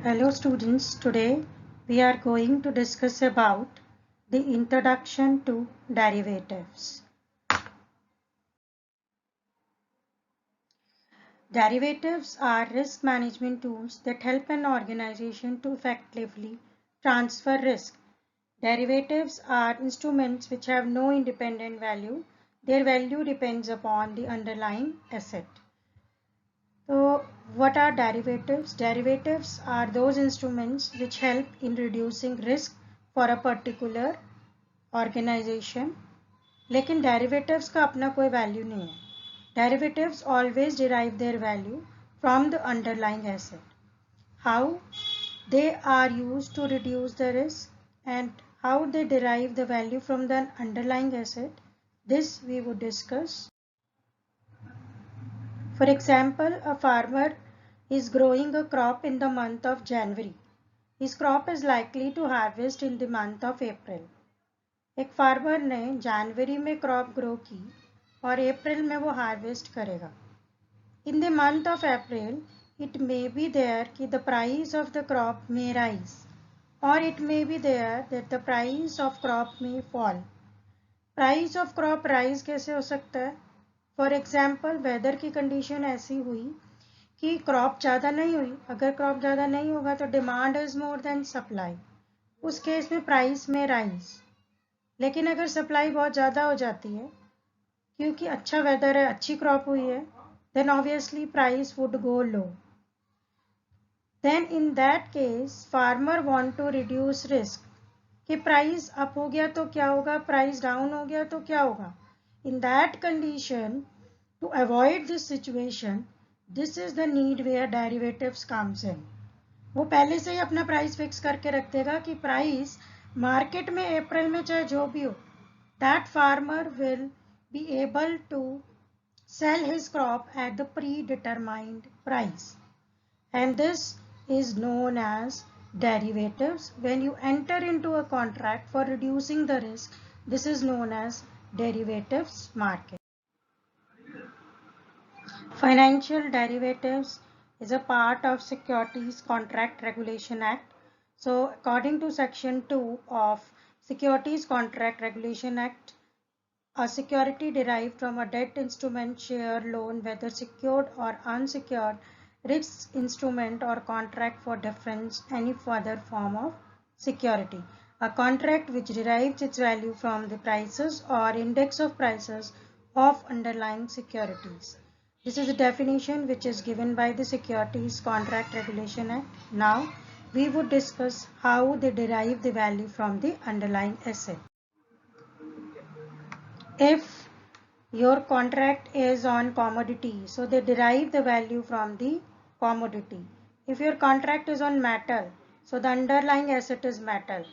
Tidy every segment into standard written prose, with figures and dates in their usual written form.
Hello students, today we are going to discuss about the introduction to derivatives. Derivatives are risk management tools that help an organization to effectively transfer risk. Derivatives are instruments which have no independent value. Their value depends upon the underlying asset. So, what are derivatives? Derivatives are those instruments which help in reducing risk for a particular organization. लेकिन derivatives का अपना कोई value नहीं है. Derivatives always derive their value from the underlying asset. How they are used to reduce the risk and how they derive the value from the underlying asset, this we would discuss. For example, a farmer is growing a crop in the month of January. His crop is likely to harvest in the month of April. एक farmer ने जनवरी में crop grow की और अप्रैल में वो harvest करेगा. In the month of April it may be there कि the price of the crop may rise और it may be there that the price of crop may fall. Price of crop rise कैसे हो सकता है? For example weather की condition ऐसी हुई कि क्रॉप ज़्यादा नहीं हुई. अगर क्रॉप ज़्यादा नहीं होगा तो demand is more than supply. उस केस में प्राइस में राइज. लेकिन अगर सप्लाई बहुत ज़्यादा हो जाती है क्योंकि अच्छा वेदर है, अच्छी क्रॉप हुई है, then obviously price would go low. Then in that case farmer want to reduce risk कि प्राइस अप हो गया तो क्या होगा, प्राइस डाउन हो गया तो क्या होगा. In that condition, to avoid this situation, this is the need where derivatives comes in. वो पहले से ही अपना प्राइस फिक्स करके रख देगा कि प्राइस मार्केट में अप्रैल में चाहे जो भी हो, that farmer will be able to sell his crop at the predetermined price. And this is known as derivatives. When you enter into a contract for reducing the risk, this is known as derivatives market. Financial derivatives is a part of Securities Contract Regulation Act. So according to section 2 of Securities Contract Regulation Act, a security derived from a debt instrument, share, loan, whether secured or unsecured, risk instrument or contract for difference, any further form of security. A contract which derives its value from the prices or index of prices of underlying securities. This is a definition which is given by the Securities Contract Regulation Act. Now, we would discuss how they derive the value from the underlying asset. If your contract is on commodity, so they derive the value from the commodity. If your contract is on metal, so the underlying asset is metal.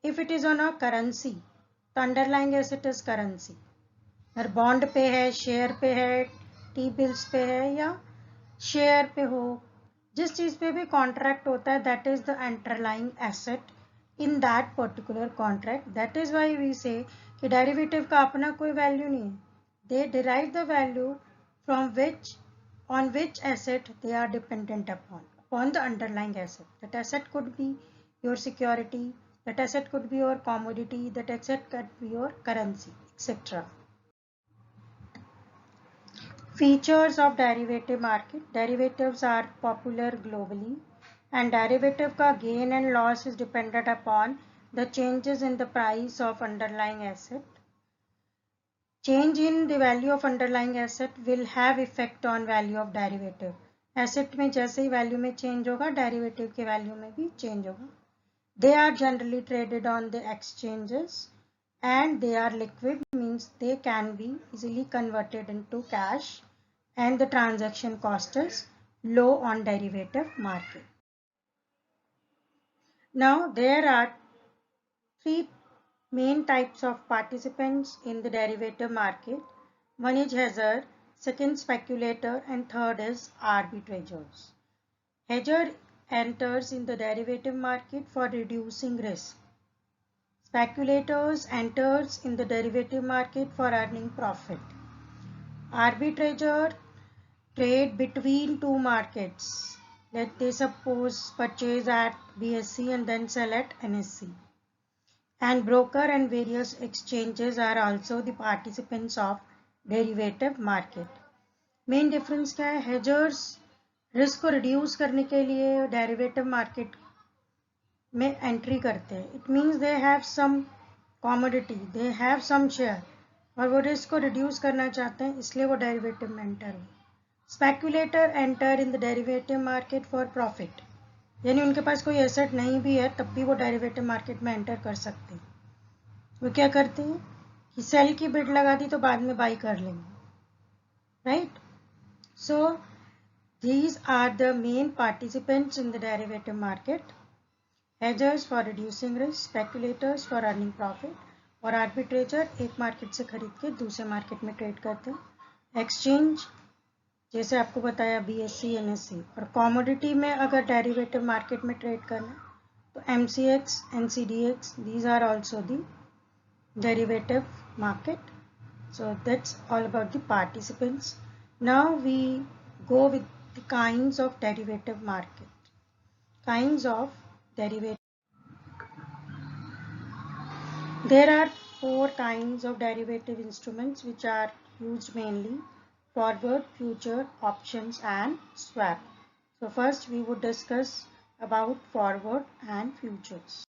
If it is on a currency, the underlying asset is currency. अगर bond पे है, share पे है, T bills पे है या share पे हो, जिस चीज़ पे भी कॉन्ट्रैक्ट होता है, that is the underlying asset in that particular contract. That is why we say कि डेरिवेटिव का अपना कोई वैल्यू नहीं है. They derive the value from which on which asset they are dependent upon the underlying asset. That asset could be your security, that asset could be your commodity, that asset could be your currency, etc. Features of derivative market. Derivatives are popular globally and derivative ka gain and loss is dependent upon the changes in the price of underlying asset. Change in the value of underlying asset will have effect on value of derivative. Asset में जैसे ही value में change होगा, derivative के value में भी change होगा. They are generally traded on the exchanges and they are liquid, means they can be easily converted into cash and the transaction cost is low on derivative market. Now there are three main types of participants in the derivative market. One is hedger, second speculator, and third is arbitrageurs. Hedger enters in the derivative market for reducing risk. Speculators enters in the derivative market for earning profit. Arbitrager trade between two markets. Let they suppose purchase at BSE and then sell at NSE. And broker and various exchanges are also the participants of derivative market. Main difference क्या है? हेजर्स risk को reduce करने के लिए derivative market में entry करते हैं. It means they have some commodity, they have some share, और वो रिस्क को रिड्यूस करना चाहते हैं, इसलिए वो डेरिवेटिव में एंटर हुए. Speculator enter in the derivative market for profit, यानी उनके पास कोई एसेट नहीं भी है तब भी वो डेरिवेटिव मार्केट में एंटर कर सकते हैं. वो क्या करते हैं कि सेल की बिड लगा दी तो बाद में बाई कर लेंगे, right? So these are the main participants in the derivative market. Hedgers for reducing risk, speculators for earning profit, और arbitrator एक मार्केट से खरीद के दूसरे मार्केट में ट्रेड करते हैं. एक्सचेंज जैसे आपको बताया BSE, NSE, और कॉमोडिटी में अगर डेरिवेटिव मार्केट में ट्रेड करना तो MCX, NCDX, these are also the derivative market. So that's all about the participants. Now we go with the kinds of derivative market. Kinds of derivative. There are 4 kinds of derivative instruments which are used mainly: forward, future, options and swap. So first we would discuss about forward and futures.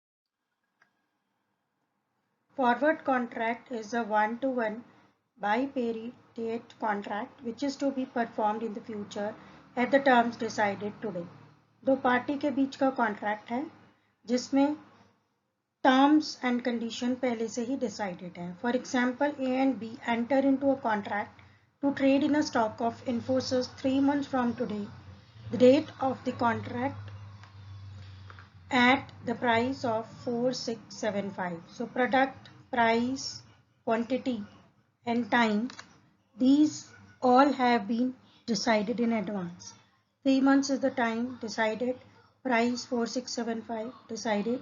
Forward contract is a one-to-one biperiodic contract which is to be performed in the future at the terms decided today. दो party के बीच का contract है जिसमें terms and condition पहले से ही decided है. For example, A and B enter into a contract to trade in a stock of Infosys 3 months from today. The date of the contract at the price of 4675. So product, price, quantity and time, these all have been decided in advance. 3 months is the time decided, price 4675 decided,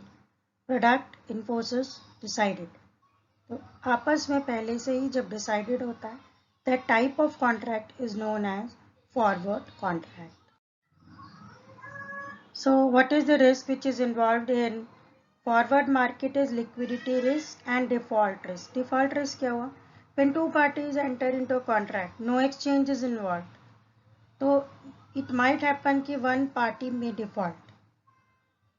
product Infosys decided. तो आपस में पहले से ही जब decided होता है, that type of contract is known as forward contract. So what is the risk which is involved in forward market? Is liquidity risk and default risk. Default risk क्या हुआ? When two parties enter into a contract, no exchange is involved. तो it might happen कि one party may default.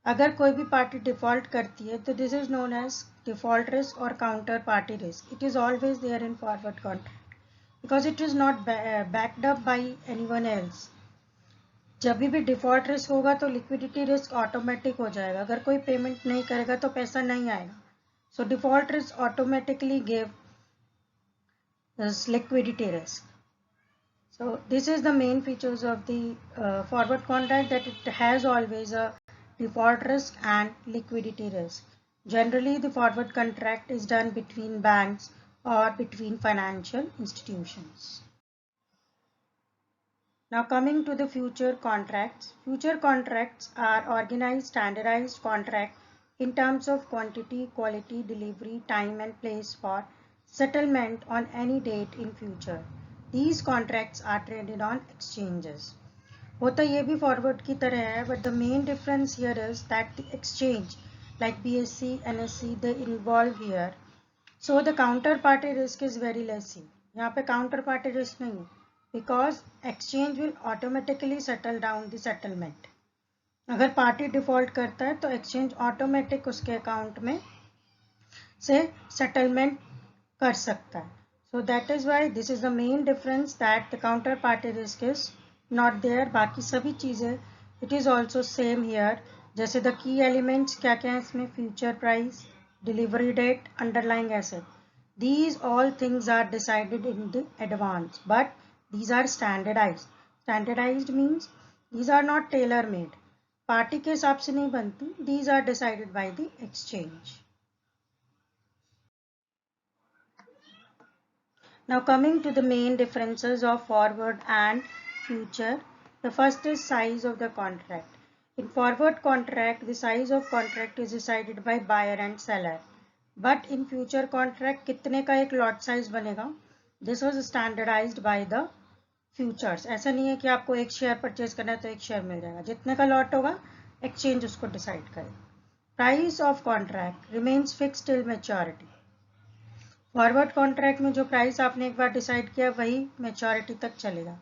अगर कोई भी party default करती है तो this is known as default risk or counterparty risk. It is always there in forward contract because it is not backed up by anyone else. जब भी default risk होगा तो लिक्विडिटी रिस्क ऑटोमेटिक हो जाएगा. अगर कोई पेमेंट नहीं करेगा तो पैसा नहीं आएगा. So default risk automatically give liquidity risk. So this is the main features of the forward contract, that it has always a default risk and liquidity risk. Generally the forward contract is done between banks or between financial institutions. Now coming to the future contracts. Future contracts are organized, standardized contract in terms of quantity, quality, delivery, time and place for settlement on any date in future. These contracts are traded on exchanges. होता ये भी forward की तरह है, but the main difference here is that the exchange like BSE, NSE, they involve here. So the counterparty risk is very less. यहाँ पे counterparty risk नहीं है, because exchange will automatically settle down the settlement. अगर party default करता है तो exchange automatic उसके account में से सेटलमेंट कर सकता है. So that is why this is the main difference, that the counter party risk is not there. बाकी सभी चीज़ें it is also same here. जैसे द की एलिमेंट्स क्या क्या है इसमें: future price, delivery date, underlying asset. These all things are decided in the advance, but these are standardized. Standardized means these are not tailor-made. Party के हिसाब से नहीं बनती. These are decided by the exchange. Now coming to the main differences of forward and future. The first is size of the contract. In forward contract, the size of contract is decided by buyer and seller. But in future contract कितने का एक lot size बनेगा, this was standardized by the futures ऐसा नहीं है कि आपको एक शेयर परचेज करना है तो एक शेयर मिल जाएगा, जितने का लॉट होगा एक्सचेंज उसको डिसाइड करे। Price of contract remains fixed till maturity. Forward contract में जो प्राइस आपने एक बार डिसाइड किया वही मैच्योरिटी तक चलेगा,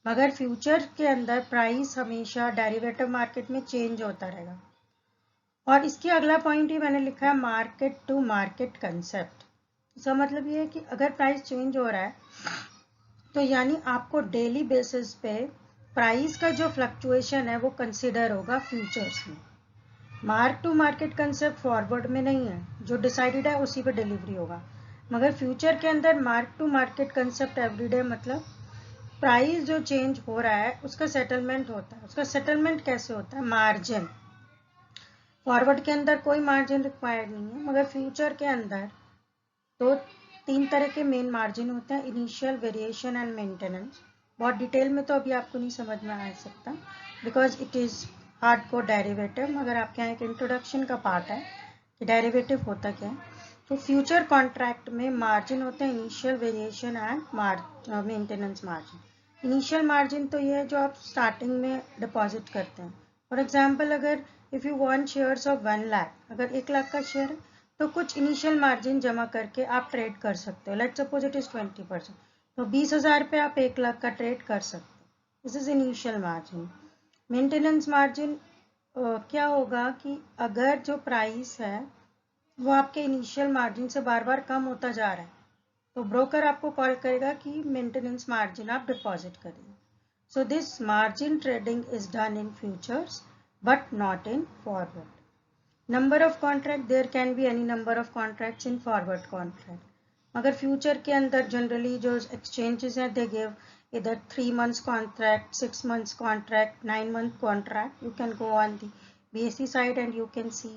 मगर फ्यूचर के अंदर प्राइस हमेशा डेरिवेटिव मार्केट में चेंज होता रहेगा। और इसके अगला पॉइंट ही मैंने लिखा है मार्केट टू मार्केट कंसेप्ट। इसका मतलब ये है कि अगर प्राइस चेंज हो रहा है तो यानी आपको डेली बेसिस पे प्राइस का जो फ्लक्चुएशन है वो कंसिडर होगा फ्यूचर्स में। Mark to market concept forward में नहीं है, जो डिसाइडेड है उसी पे डिलीवरी होगा, मगर फ्यूचर के अंदर mark to market concept every day मतलब प्राइस जो चेंज हो रहा है उसका सेटलमेंट होता है। उसका सेटलमेंट कैसे होता है? मार्जिन। फॉरवर्ड के अंदर कोई मार्जिन रिक्वायर्ड नहीं है, मगर फ्यूचर के अंदर तो 3 तरह के मेन मार्जिन होते हैं, इनिशियल, वेरिएशन एंड मेंटेनेंस। बहुत डिटेल में तो अभी आपको नहीं समझ में आ सकता because it is hardcore derivative, मगर आपके यहाँ एक इंट्रोडक्शन का पार्ट है कि डेरिवेटिव होता क्या है। तो फ्यूचर कॉन्ट्रैक्ट में मार्जिन होते हैं initial, variation and maintenance margin. Initial margin तो ये है जो आप स्टार्टिंग में डिपॉजिट करते हैं। फॉर एग्जाम्पल अगर if you want shares of 1 lakh, अगर 1 लाख का शेयर है तो कुछ इनिशियल मार्जिन जमा करके आप ट्रेड कर सकते हो। लेट्स सपोज इट इज़ 20%, तो 20,000 पे आप 1 लाख का ट्रेड कर सकते हो। This is initial margin. Maintenance margin क्या होगा कि अगर जो प्राइस है वो आपके इनिशियल मार्जिन से बार बार कम होता जा रहा है तो ब्रोकर आपको कॉल करेगा कि मेंटेनेंस मार्जिन आप डिपॉजिट करिए। So this margin trading is done in futures but not in forward. Number of contract, there can be any number of contracts in forward contract, मगर फ्यूचर के अंदर generally जो exchanges हैं they give इधर 3 months contract, 6 months contract, 9 month contract. You can go on the BSE side and you can see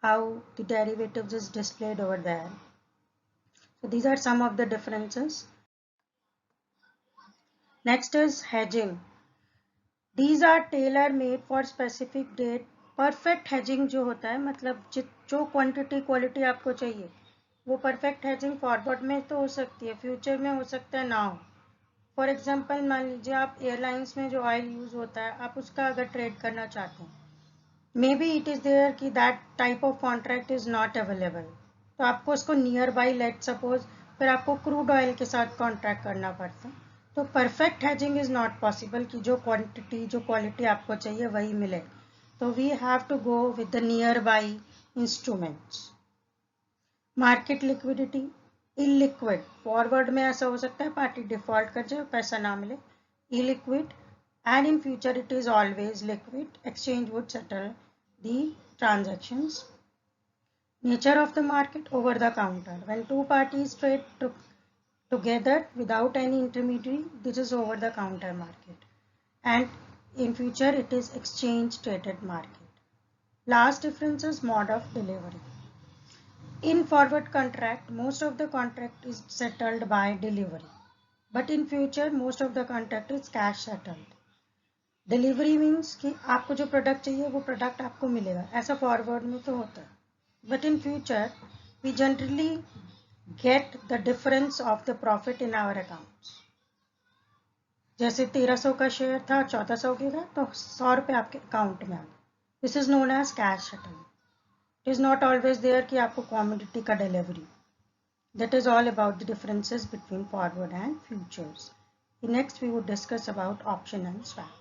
how the derivatives is displayed over there. So these are some of the differences. Next is hedging. These are tailor made for specific date. Perfect hedging जो होता है मतलब जो quantity quality आपको चाहिए वो perfect hedging forward में तो हो सकती है, फ्यूचर में हो सकता है ना हो। फॉर एग्जांपल मान लीजिए आप एयरलाइंस में जो ऑयल यूज़ होता है आप उसका अगर ट्रेड करना चाहते हैं, may be it is there कि that type of contract is not available, तो आपको उसको नियर बाई लेट सपोज फिर आपको क्रूड ऑयल के साथ कॉन्ट्रैक्ट करना पड़ता है। तो perfect hedging is not possible कि जो क्वांटिटी जो क्वालिटी आपको चाहिए वही मिले, तो we have to go with the nearby instruments. Market liquidity, illiquid, forward में ऐसा हो सकता है पार्टी डिफॉल्ट कर जाए पैसा ना मिले, illiquid, and in future it is always liquid. Exchange would settle the transactions. Nature of the market, over the counter. When two parties trade together without any intermediary, this is over the counter market. And in future it is exchange traded market. Last difference is mode of delivery. In forward contract, most of the contract is settled by delivery. But in future, most of the contract is cash settled. Delivery means कि आपको जो product चाहिए वो product आपको मिलेगा, ऐसा forward में तो होता है। But in future we generally get the difference of the profit in our accounts. जैसे 1300 का शेयर था 1400 के का तो 100 रुपये आपके अकाउंट में आ गए। This is known as cash settlement. It is not always there कि आपको कमोडिटी का delivery. That is all about the differences between forward and futures. Next we would discuss about option and swap.